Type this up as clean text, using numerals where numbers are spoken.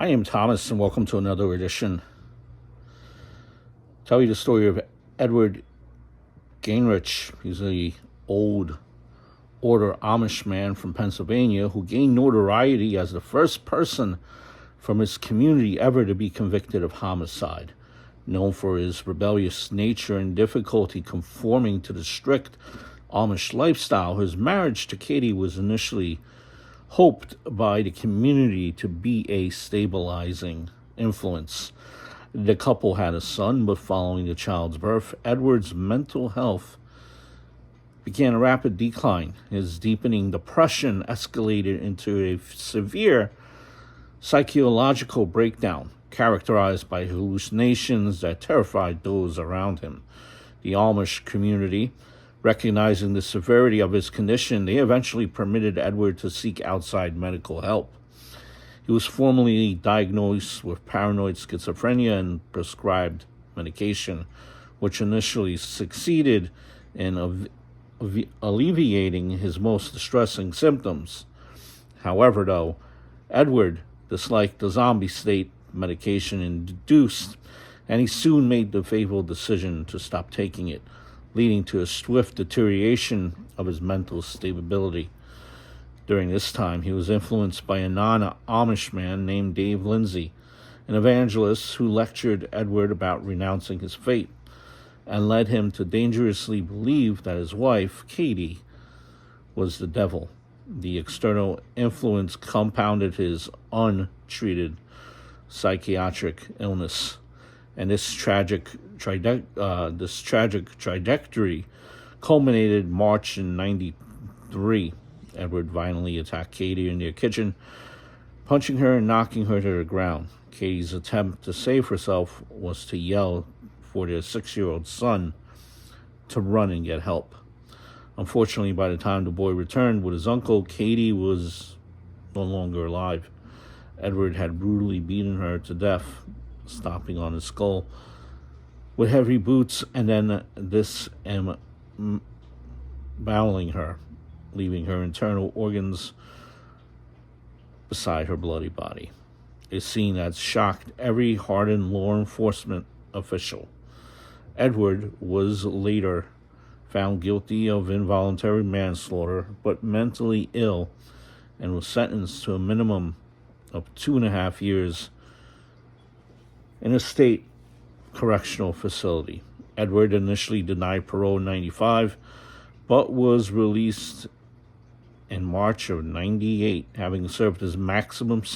I am Thomas, and welcome to another edition. Tell you the story of Edward Gingrich. He's an old order Amish man from Pennsylvania who gained notoriety as the first person from his community ever to be convicted of homicide. Known for his rebellious nature and difficulty conforming to the strict Amish lifestyle, his marriage to Katie was initially hoped by the community to be a stabilizing influence. The couple had a son, but following the child's birth, Edward's mental health began a rapid decline. His deepening depression escalated into a severe psychological breakdown, characterized by hallucinations that terrified those around him. The Amish community, recognizing the severity of his condition, they eventually permitted Edward to seek outside medical help. He was formally diagnosed with paranoid schizophrenia and prescribed medication, which initially succeeded in alleviating his most distressing symptoms. However, though, Edward disliked the zombie state medication induced, and he soon made the fateful decision to stop taking it, leading to a swift deterioration of his mental stability. During this time, he was influenced by a non-Amish man named Dave Lindsay, an evangelist who lectured Edward about renouncing his faith and led him to dangerously believe that his wife, Katie, was the devil. The external influence compounded his untreated psychiatric illness, and this tragic trajectory culminated March in '93. Edward violently attacked Katie in their kitchen, punching her and knocking her to the ground. Katie's attempt to save herself was to yell for their 6-year-old son to run and get help. Unfortunately, by the time the boy returned with his uncle, Katie was no longer alive. Edward had brutally beaten her to death, stomping on his skull with heavy boots, and then disemboweling her, leaving her internal organs beside her bloody body. A scene that shocked every hardened law enforcement official. Edward was later found guilty of involuntary manslaughter, but mentally ill, and was sentenced to a minimum of 2.5 years in a state correctional facility. Edward initially denied parole in '95, but was released in March of '98, having served his maximum